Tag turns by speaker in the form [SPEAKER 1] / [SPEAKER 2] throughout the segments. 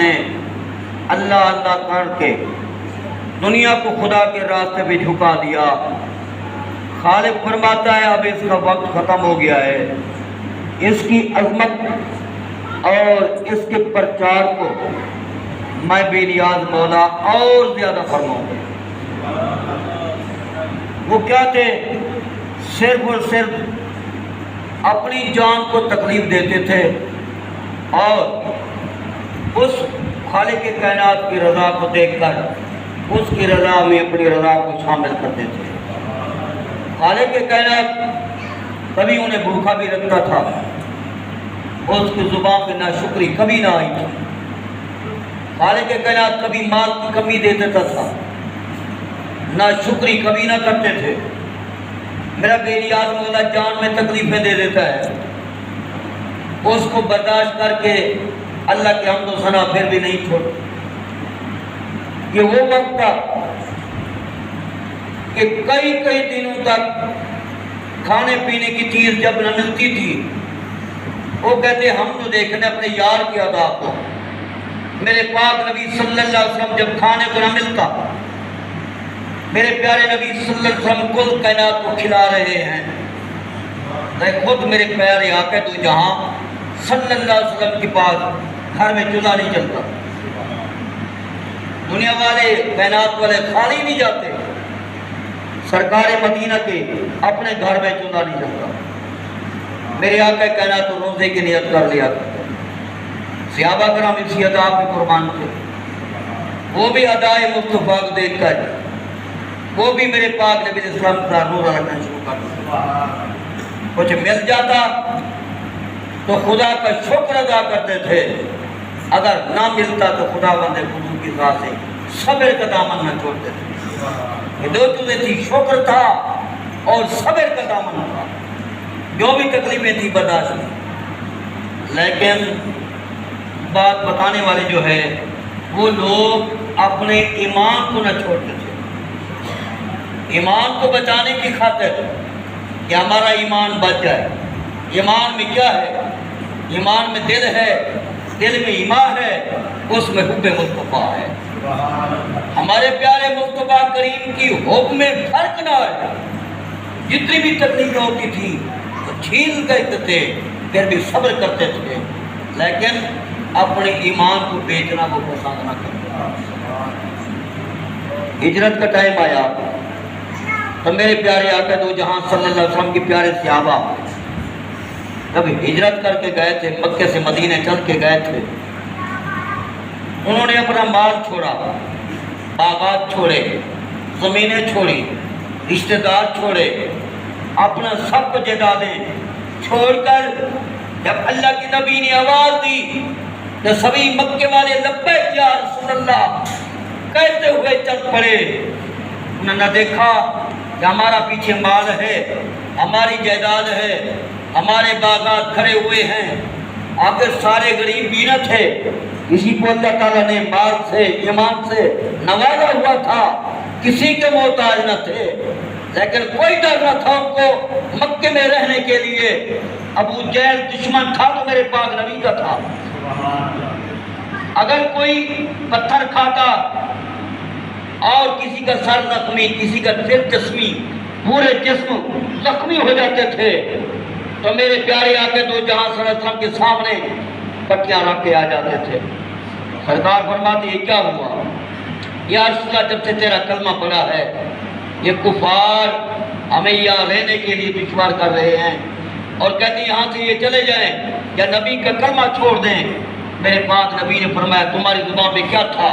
[SPEAKER 1] نے اللہ اللہ کر کے دنیا کو خدا کے راستے پہ جھکا دیا۔ خالق فرماتا ہے اب اس کا وقت ختم ہو گیا ہے، اس کی عظمت اور اس کے پرچار کو میں بے نیاز مولا اور زیادہ فرماؤں گا۔ وہ کیا تھے؟ صرف اور صرف اپنی جان کو تکلیف دیتے تھے اور اس خالق کے کائنات کی رضا کو دیکھ کر اس کی رضا میں اپنی رضا کو شامل کرتے تھے۔ خالق کے کائنات کبھی انہیں بھوکا بھی رکھتا تھا، اس کی زبان پہ ناشکری کبھی نہ آئی تھی۔ خالق کے کائنات کبھی مال کی کمی دے دیتا تھا، ناشکری کبھی نہ کرتے تھے۔ میرا بے نیاز مولا جان میں تکلیفیں دے دیتا ہے، اس کو برداشت کر کے اللہ کے حمد و ثنا پھر بھی نہیں چھوڑ۔ یہ وہ وقت تھا کہ کئی دنوں تک کھانے پینے کی چیز جب نہ ملتی تھی، وہ کہتے ہم تو دیکھنے اپنے یار کی ادا کو۔ میرے پاک نبی صلی اللہ علیہ وسلم جب کھانے کو نہ ملتا، میرے پیارے نبی صلی اللہ علیہ وسلم کل کائنات کو کھلا رہے ہیں، خود میرے پیارے آقا دو جہاں صلی اللہ علیہ وسلم کے پاس گھر میں چولہا نہیں چلتا، دنیا والے کائنات والے خالی نہیں جاتے، سرکار مدینہ کے اپنے گھر میں چولہا نہیں چلتا۔ میرے آقا کائنات روزے کی نیت کر لیا کرتے، صحابہ کرام اسی ادا پہ قربان تھے، وہ بھی ادائے مصطفیٰ کو دیکھ کر وہ بھی میرے پاک نبی علیہ السلام کا روزہ رکھنا شروع کر دیا۔ کچھ مل جاتا تو خدا کا شکر ادا کرتے تھے، اگر نہ ملتا تو خدا بند خود کی ذات سے صبر کا دامن نہ چھوڑتے تھے۔ یہ دو چیزیں تھی، شکر تھا اور صبر کا دامن تھا، جو بھی تکلیفیں تھی برداشت نہیں۔ لیکن بات بتانے والے جو ہے وہ لوگ اپنے ایمان کو نہ چھوڑتے تھے، ایمان کو بچانے کی خاطر کہ ہمارا ایمان بچ جائے۔ ایمان میں کیا ہے؟ ایمان میں دل ہے، دل میں ایمان ہے، اس میں حب مصطفیٰ ہے۔ ہمارے پیارے مصطفیٰ کریم کی حب میں فرق نہ ہے، جتنی بھی تکلیفیں ہوتی تھی تو چھیل کرتے تھے، پھر بھی صبر کرتے تھے، لیکن اپنے ایمان کو بیچنا وہ پسند نہ کرتے۔ ہجرت کا ٹائم آیا تو میرے پیارے آقا دو جہاں صلی اللہ علیہ وسلم کے پیارے صحابہ جب ہجرت کر کے گئے تھے، مکے سے مدینے چل کے گئے تھے، انہوں نے اپنا مال چھوڑا، باغات چھوڑے، زمینیں چھوڑی، رشتہ دار چھوڑے، اپنا سب کچھ جائیدادیں چھوڑ کر جب اللہ کی نبی نے آواز دی تو سبھی مکے والے لبیک یا رسول اللہ کہتے ہوئے چل پڑے۔ انہوں نے دیکھا کہ ہمارا پیچھے مال ہے، ہماری جائیداد ہے، ہمارے باغات کھڑے ہوئے ہیں، آخر سارے غریب بھی نہ تھے، کسی کو اللہ تعالیٰ نے مال سے ایمان سے نوازا ہوا تھا، کسی کے محتاج نہ تھے، لیکن کوئی ڈر نہ تھا ان کو مکے میں رہنے کے لیے۔ ابو جہل دشمن تھا تو میرے پاک نبی کا تھا، اگر کوئی پتھر کھاتا اور کسی کا سر زخمی، کسی کا دل زخمی، پورے جسم زخمی ہو جاتے تھے تو میرے پیارے آقا دو جہاں صلی اللہ علیہ وسلم کے سامنے پٹیاں رکھ کے آ جاتے تھے۔ سرکار فرماتے یہ کیا ہوا؟ یا رسول اللہ جب سے تیرا کلمہ پڑا ہے یہ کفار ہمیں یہاں رہنے کے لیے دشوار کر رہے ہیں اور کہتے ہیں یہاں سے یہ چلے جائیں یا نبی کا کلمہ چھوڑ دیں۔ میرے پاک نبی نے فرمایا تمہاری زبان پہ کیا تھا؟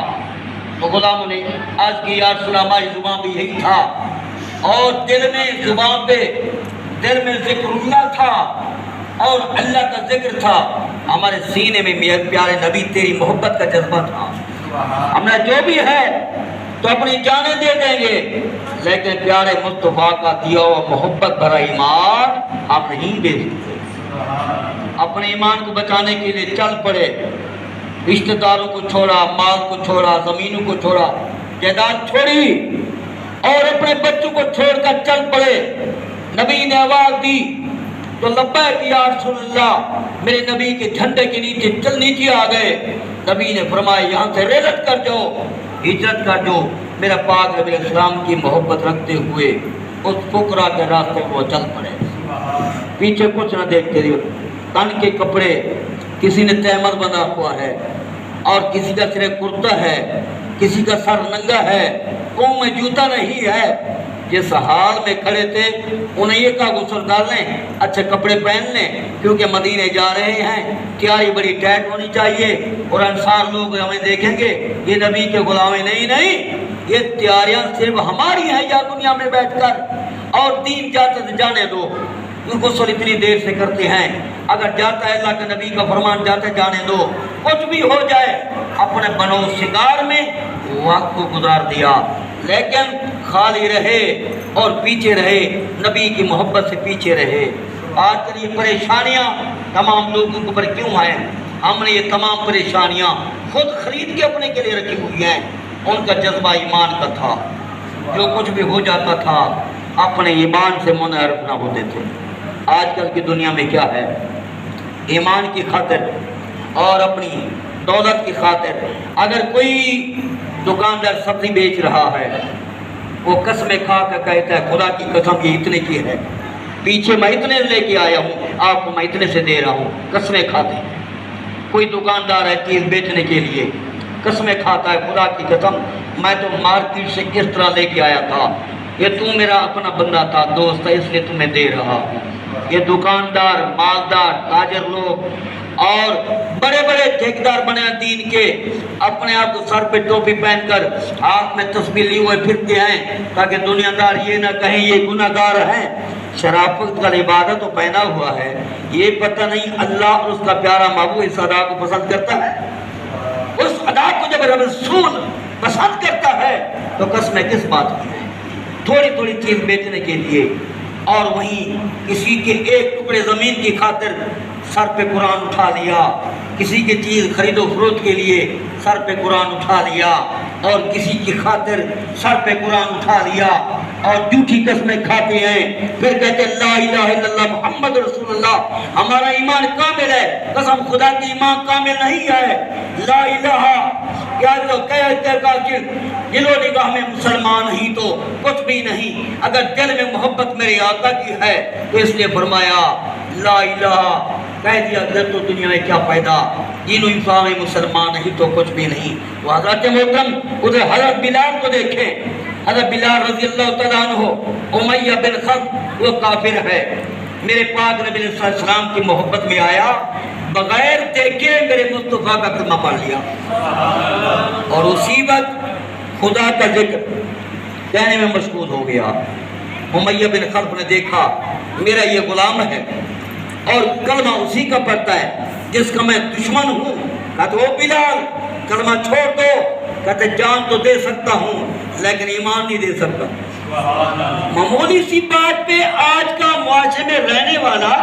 [SPEAKER 1] تو غلاموں نے آج کی یا رسول اللہ ہماری زبان پہ یہی تھا، اور دل میں زبان پہ دل میں ذکر اللہ تھا اور اللہ کا ذکر تھا، ہمارے سینے میں میرے پیارے نبی تیری محبت کا جذبہ تھا۔ ہمیں جو بھی ہے تو اپنی جانیں دے دیں گے، لیکن پیارے مصطفیٰ کا دیا ہوا محبت بھرا ایمان ہم نہیں دے سکتے۔ اپنے ایمان کو بچانے کے لیے چل پڑے، رشتہ داروں کو چھوڑا، مال کو چھوڑا، زمینوں کو چھوڑا، جائیداد چھوڑی اور اپنے بچوں کو چھوڑ کر چل پڑے۔ نبی نے آواز دی تو لبیک یا رسول اللہ میرے نبی کے جھنڈے کے نیچے آ گئے. نبی نے فرمایا یہاں سے ریلت کر جاؤ, ہجرت کر جاؤ. میرا پاک نبی علیہ السلام کی محبت رکھتے ہوئے اس فقراء کے راستے کو چل پڑے, پیچھے کچھ نہ دیکھتے ہوئے. تن کے کپڑے کسی نے تہمت بنا ہوا ہے اور کسی کا سر کرتا ہے, کسی کا سر ننگا ہے, پاؤں میں جوتا نہیں ہے. جس حال میں کھڑے تھے انہیں یہ کہا غسل ڈال لیں, اچھے کپڑے پہن لیں, کیونکہ مدینے جا رہے ہیں, تیاری بڑی ٹائٹ ہونی چاہیے. اور انصار لوگ ہمیں دیکھیں گے یہ نبی کے غلام نہیں, یہ تیاریاں صرف ہماری ہیں یا دنیا میں بیٹھ کر, اور دین جاتے جانے دو. غسل اتنی دیر سے کرتے ہیں, اگر جاتا ہے اللہ کے نبی کا فرمان جاتے جانے دو, کچھ بھی ہو جائے. اپنے بنو شکار میں وقت کو گزار دیا, لیکن خالی رہے اور پیچھے رہے, نبی کی محبت سے پیچھے رہے. آج کل یہ پریشانیاں تمام لوگوں کے اوپر کیوں ہیں؟ ہم نے یہ تمام پریشانیاں خود خرید کے اپنے کے لیے رکھی ہوئی ہیں. ان کا جذبہ ایمان کا تھا, جو کچھ بھی ہو جاتا تھا اپنے ایمان سے منحرف نہ ہوتے تھے. آج کل کی دنیا میں کیا ہے, ایمان کی خاطر اور اپنی دولت کی خاطر اگر کوئی دکاندار سبزی بیچ رہا ہے, وہ قسمیں کھا کر کہتا ہے خدا کی قسم یہ اتنے کی ہے, پیچھے میں اتنے لے کے آیا ہوں, آپ کو میں اتنے سے دے رہا ہوں, قسمیں کھاتے ہیں. کوئی دکاندار ہے چیز بیچنے کے لیے قسمیں کھاتا ہے, خدا کی قسم میں تو مارکیٹ سے کس طرح لے کے آیا تھا, یہ تو میرا اپنا بندہ تھا, دوست تھا, اس لیے تمہیں دے رہا ہوں. یہ دکاندار, مالدار, تاجر لوگ اور بڑے بڑے ٹھیکیدار بنے دین کے, اپنے آپ کو سر پہ ٹوپی پہن کر ہاتھ میں تسبیح لیے ہوئے پھرتے ہیں تاکہ دنیا دار یہ نہ کہیں یہ گناہ گار ہیں. شرافت کا عبادت تو پہنا ہوا ہے, یہ پتہ نہیں اللہ اور اس کا پیارا محبوب اس ادا کو پسند کرتا ہے. اس ادا کو جب رسول پسند کرتا ہے تو قسمیں کس بات کی ہے؟ تھوڑی تھوڑی چیز بیچنے کے لیے, اور وہیں کسی کے ایک ٹکڑے زمین کی خاطر سر پہ قرآن اٹھا لیا, کسی کی چیز خرید و فروخت کے لیے سر پہ قرآن اٹھا لیا, اور کسی کی خاطر سر پہ قرآن اٹھا لیا, اور جھوٹی قسمیں کھاتے ہیں. پھر کہتے ہیں لا الہ الا اللہ محمد رسول اللہ, ہمارا ایمان کامل ہے. قسم خدا کی ایمان کامل نہیں ہے. لا الہ کیا تو کہتے کہ دل و نگاہ میں مسلمان ہی تو کچھ بھی نہیں, اگر دل میں محبت میرے آقا کی ہے تو اس لیے فرمایا لا الہ, کہہ دیا ادھر تو دنیا میں کیا پیدا, دین و انسان میں مسلمان نہیں تو کچھ بھی نہیں. وہ حضرت محترم ادھر حضرت بلال کو دیکھیں, حضرت بلال رضی اللہ تعالیٰ عنہ, امیہ بن خلف وہ کافر ہے, میرے پاک نبی علیہ السلام کی محبت میں آیا, بغیر دیکھے میرے مصطفیٰ کا کلمہ پڑھ لیا, اور اسی وقت خدا کا ذکر کہنے میں مشغول ہو گیا. امیہ بن خلف نے دیکھا میرا یہ غلام ہے اور کلمہ اسی کا پڑھتا ہے جس کا میں دشمن ہوں. کہتے او بلال کلمہ چھوڑ دو, کہتے جان تو دے سکتا ہوں لیکن ایمان نہیں دے سکتا. معمولی سی بات پہ آج کا معاشرے میں رہنے والا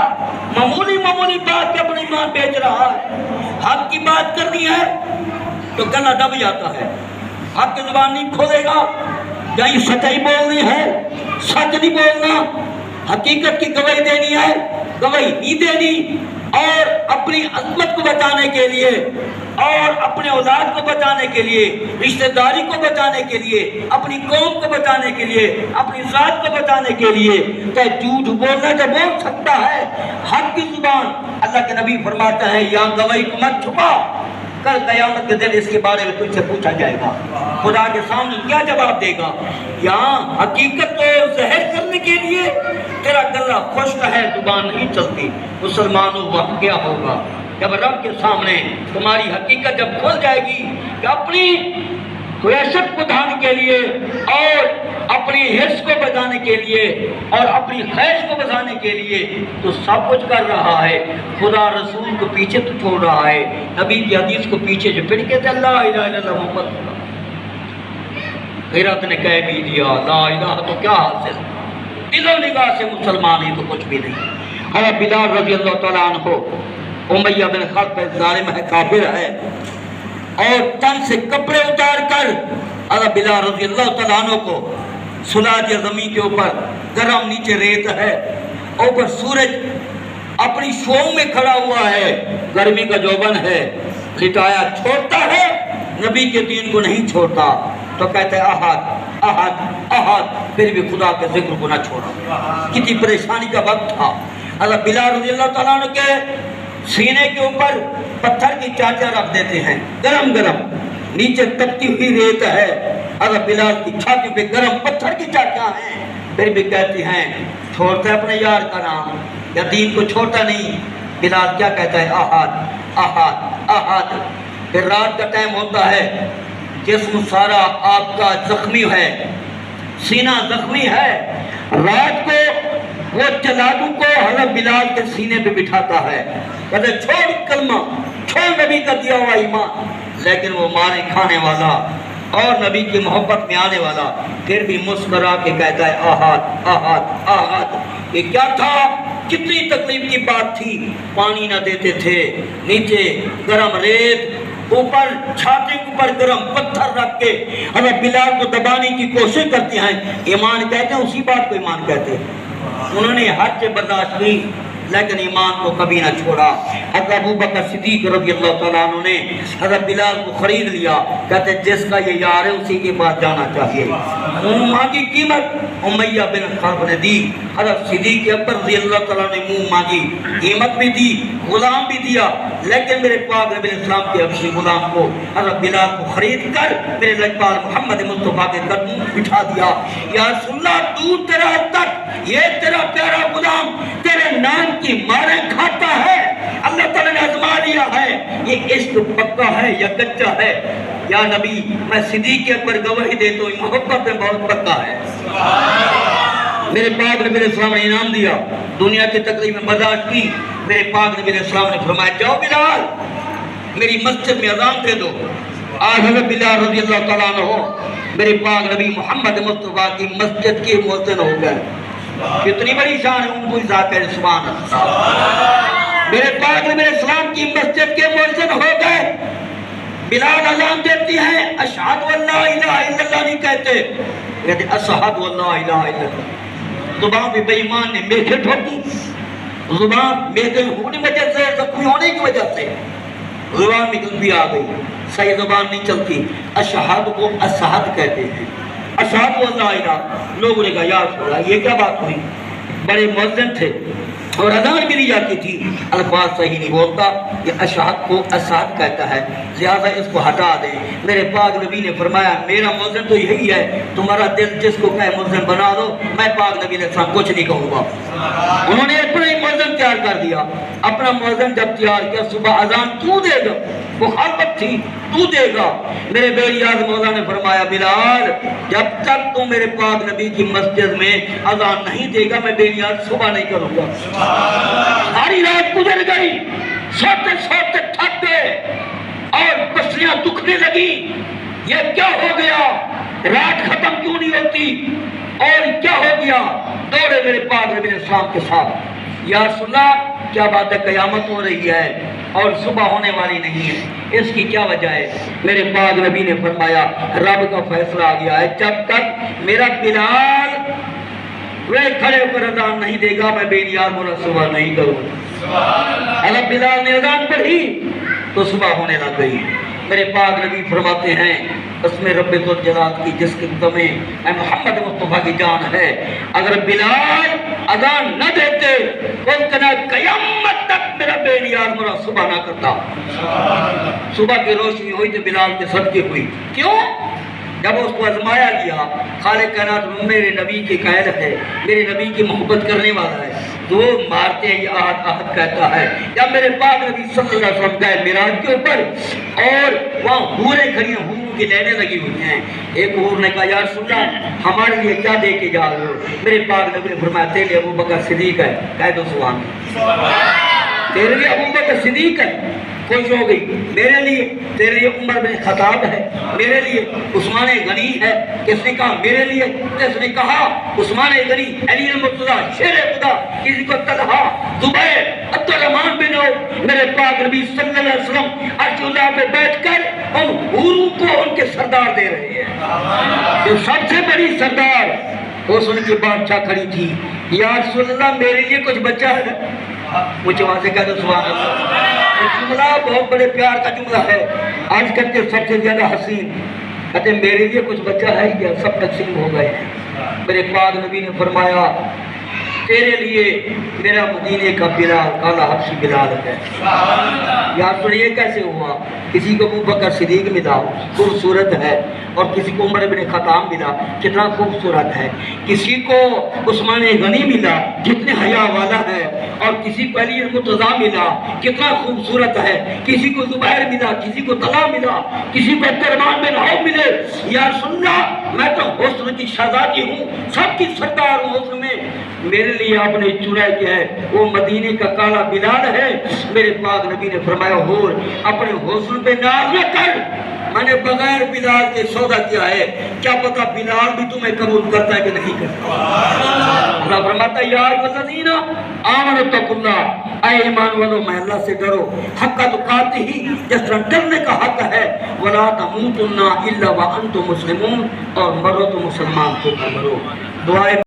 [SPEAKER 1] معمولی بات پہ اپنا ایمان بیچ رہا ہے. حق کی بات کرنی ہے تو گلا دب جاتا ہے, حق کی زبان نہیں کھولے گا. یہی سچائی بولنی ہے, سچ نہیں بولنا, حقیقت کی گواہی دینی ہے, گواہی نہیں دینی, اور اپنی عظمت کو بچانے کے لیے اور اپنے اولاد کو بچانے کے لیے, رشتہ داری کو بچانے کے لیے, اپنی قوم کو بچانے کے لیے, اپنی ذات کو بچانے کے لیے کہ جھوٹ بولنا جو بول سکتا ہے, حق کی زبان. اللہ کے نبی فرماتا ہے یا گواہی کو مت چھپا, کل قیامت کے دن اس کے بارے میں تجھ سے پوچھا جائے گا. خدا کے سامنے کیا جواب دے گا؟ یہاں حقیقت کو ظاہر کرنے کے لیے تیرا گلا خشک ہے, زبان نہیں چلتی. مسلمانوں وقت کیا ہوگا جب رب کے سامنے تمہاری حقیقت جب کھل جائے گی کہ اپنی وحشت کو دھانے کے لیے اور اپنی حرص کو بچانے کے لیے اور اپنی خواہش کو بچانے کے لیے تو سب کچھ کر رہا ہے, خدا رسول کو پیچھے تو چھوڑ رہا ہے, نبی کی حدیث کو پیچھے جو پھر کہتے ہیں لا الہ الا اللہ محمد. غیرت نے کہہ بھی دیا لا الہ تو کیا حاصل, دل و نگاہ سے مسلمان ہی تو کچھ بھی نہیں. حضرت بلال رضی اللہ تعالیٰ عنہ, امیہ بن خلف ظالم ہے, کافر ہے, اور تن سے کپڑے اتار کر حضرت بلال رضی اللہ تعالیٰ عنہ کو سلا دیا زمین کے اوپر. گرم نیچے ریت ہے, اوپر سورج اپنی شو میں کھڑا ہوا ہے، گرمی کا جوبن ہے، لٹایا چھوڑتا ہے، نبی کے دین کو نہیں چھوڑتا، تو کہتے ہیں احد احد احد، پھر بھی خدا کے ذکر کو نہ چھوڑا۔ کتنی پریشانی کا وقت تھا۔ حضرت بلال رضی اللہ تعالیٰ عنہ کے سینے کے اوپر پتھر کی چاچا رکھ دیتے ہیں، گرم گرم، نیچے تپتی ہوئی ریت ہے، حضرت بلال کی چھاتی پہ گرم پتھر کی چاچا ہیں، پھر بھی کہتے ہیں چھوڑتا ہے اپنے یار کا نام یا دین کو چھوڑتا نہیں۔ بلال کیا کہتا ہے؟ احد احد احد۔ پھر رات کا ٹائم ہوتا ہے، جسم سارا آپ کا زخمی ہے، سینہ زخمی ہے، رات کو وہ جلادوں کو حضرت بلال کے سینے پہ بٹھاتا ہے، کہتے چھوڑ کلمہ، چھوڑ نبی کا دیا ہوا ایمان، لیکن وہ مارے کھانے والا اور نبی کی محبت میں آنے والا پھر بھی مسکرا کے کہتا ہے احد احد احد۔ یہ کیا تھا؟ کتنی تکلیف کی بات تھی، پانی نہ دیتے تھے، نیچے گرم ریت، اوپر چھاتی کے اوپر گرم پتھر رکھ کے حضرت بلال کو دبانے کی کوشش کرتے ہیں۔ ایمان کہتے ہیں، اسی بات کو ایمان کہتے ہیں۔ انہوں نے ہر چیز برداشت کی لیکن ایمان کو کبھی نہ چھوڑا۔ حضرت ابو بکر صدیق رضی اللہ تعالیٰ عنہ نے حضرت بلال کو خرید لیا، کہتے جس کا یہ یار ہے اسی کے پاس جانا چاہیے۔ منہ مانگی قیمت امیہ بن خلف نے دی، حضرت صدیق اکبر رضی اللہ تعالیٰ نے منہ مانگی، قیمت بھی دی، غلام بھی دیا، لیکن میرے پاک نبی اسلام کے حبشی غلام کو حضرت بلال کو خرید کر میرے لجپال محمد مصطفیٰ کے قدموں میں بٹھا دیا۔ یا رسول اللہ، دور دراز تک یہ تیرا پیارا غلام تیرے نام کی مارے کھاتا ہے، اللہ تعالیٰ نے آزما لیا ہے یہ عشق پکا ہے یا کچا ہے۔ یا نبی، میں صدیق اکبر گواہی دیتا ہوں محبت میں بہت پکا ہے۔ میرے پاک نبی علیہ السلام نے انعام دیا، دنیا کی تکلیف میں برداشت کی۔ میرے پاک نبی علیہ السلام نے فرمایا جاؤ بلال میری مسجد میں اذان دے دو۔ آج حضرت بلال رضی اللہ تعالیٰ عنہ میرے پاک نبی محمد مصطفیٰ کی مسجد کے مؤذن ہو گئے۔ کتنی بڑی شان ہے ان کو ذات ہے، سبحان اللہ۔ میرے پاک نبی علیہ السلام کی مسجد کے مؤذن ہو گئے۔ بلال اذان دیتی ہیں، اشہد ان لا الہ الا اللہ نہیں کہتے، کہتے اشہد ان لا الہ الا اللہ۔ زبان پہ بے ایمان نے میخیں ٹھوکی، زبان میخیں ہونے کی وجہ سے، زخمی ہونے کی وجہ سے زبان میں غلطی آ گئی، صحیح زبان نہیں چلتی۔ اشہد کو اشہد کہتے ہیں، اشہد ان لا الہ۔ لوگوں نے کہا یا رسول اللہ یہ کیا بات ہوئی؟ بڑے مؤذن تھے اور اذان بھی دی جاتی تھی، الفاظ صحیح نہیں بولتا، یہ اشہد کو اشہد کہتا ہے، لہذا اس کو ہٹا دیں۔ میرے پاک نبی نے فرمایا میرا مؤذن تو یہی ہے، تمہارا دل جس کو کہے مؤذن بنا دو، میں پاک نبی علیہ السلام کچھ نہیں کہوں گا۔ انہوں نے اپنا ہی مؤذن تیار کر دیا۔ اپنا مؤذن جب تیار کیا، صبح اذان تو دے گا، مخالفت تھی، تو دے گا۔ میرے بیٹی اعظم مولا نے فرمایا بلال جب تک تو میرے پاک نبی کی مسجد میں اذان نہیں دے گا میں بے نیاز صبح نہیں کروں گا۔ ساری رات گزر گئی، سوتے سوتے تھک گئے اور پسلیاں دکھنے لگی۔ یہ کیا ہو گیا؟ رات ختم کیوں نہیں ہوتی؟ اور کیا ہو گیا؟ دوڑے میرے پاک نبی علیہ السلام کے ساتھ، یا رسول اللہ کیا بات ہے؟ قیامت ہو رہی ہے اور صبح ہونے والی نہیں ہے، اس کی کیا وجہ ہے؟ میرے پاک نبی نے فرمایا رب کا فیصلہ آ گیا ہے، جب تک میرا بلال وہ کھڑے ہو کر اذان نہیں دے گا میں بے نیاز مولا صبح نہیں کروں۔ اگر بلال نے اذان پڑھی تو صبح ہونے لگ گئی۔ میرے پاک نبی فرماتے ہیں اس میں رب ذوالجلال کی جس کے قدمے اے محمد مصطفیٰ کی جان ہے، اگر بلال اذان نہ دیتے تو کہنا قیامت تک میرا بے نیاز مولا صبح نہ کرتا۔ صبح کی روشنی ہوئی تو بلال کے صدقے ہوئی۔ کیوں؟ جب اس کو آزمایا گیا، خالق کائنات میرے نبی کے قائل ہے، میرے نبی کی محبت کرنے والا ہے، تو مارتے ہیں یہ احد احد کہتا ہے۔ جب میرے پاک نبی صلی اللہ علیہ وسلم گئے معراج کے اوپر اور وہاں حوریں کھڑی ہیں، حوروں کی لینیں لگی ہوئی ہیں، ایک حور نے کہا یا رسول اللہ ہمارے لیے کیا دے کے جا رہے ہو؟ میرے پاک نبی نے فرمایا تیرے لیے ابو بکر صدیق ہے، کہہ دو سبحان اللہ، تیرے لیے ابو بکر صدیق ہے۔ خوش ہو گئی، میرے لیے تیرے لیے عمر بن خطاب ہے، میرے لیے عثمان غنی ہے۔ کس نے کہا میرے لیے؟ کس نے کہا عثمان غنی، علی المرتضیٰ شیر خدا، کسی کو طلحہ، زبیر، عبد الرحمن بن عوف۔ میرے پاک نبی صلی اللہ علیہ وسلم عرش اللہ پہ بیٹھ کر ان حوروں کو ان کے سردار دے رہے ہیں، جو سب سے بڑی سردار اس ان کی بادشاہ کھڑی تھی۔ یا رسول اللہ میرے لیے کچھ بچہ ہے؟ مجھے وہاں سے کہہ دو سبحان اللہ۔ یہ جملہ بہت بڑے پیار کا جملہ ہے۔ آج کل کے سب سے زیادہ حسین کہتے میرے لیے کچھ بچہ ہے کیا؟ سب تقسیم ہو گئے ہیں۔ میرے پاک نبی نے فرمایا تیرے لیے میرا مدینے کا بلال کالا حبشی بلال ہے۔ یاد تو یہ کیسے ہوا؟ کسی کو ابو بکر صدیق ملا خوبصورت ہے، اور کسی کو عمر بن خطاب ملا کتنا خوبصورت ہے، کسی کو عثمان غنی ملا جتنے حیا والا ہے، اور کسی کو علی مرتضیٰ ملا کتنا خوبصورت ہے، کسی کو زبیر ملا، کسی کو طلحہ ملا، کسی کو عبد الرحمن بن عوف ملے۔ یا سننا میں تو حسن کی شہزادی ہوں، سب کی سردار ہوں حسن میں، میرے لیے آپ نے چنا کیا ہے وہ مدینے کا کالا بلال ہے۔ میرے پاک نبی نے فرمایا ہور اپنے حسن پہ ناز نہ کر، میں نے بغیر بلال کے سودا کیا ہے، کیا پتا بلال بھی تمہیں قبول کرتا ہے کہ نہیں کرتا۔ اللہ فرماتا ہے یا الذین آمنوا اتقوا اللہ، اے ایمان والو میں اللہ سے ڈرو، حق تقاتہ ہی جس طرح ڈرنے کا حق ہے، ولا تموتن الا وانتم مسلمون، اور مرو تو مسلمان کو مرو۔ دعائیں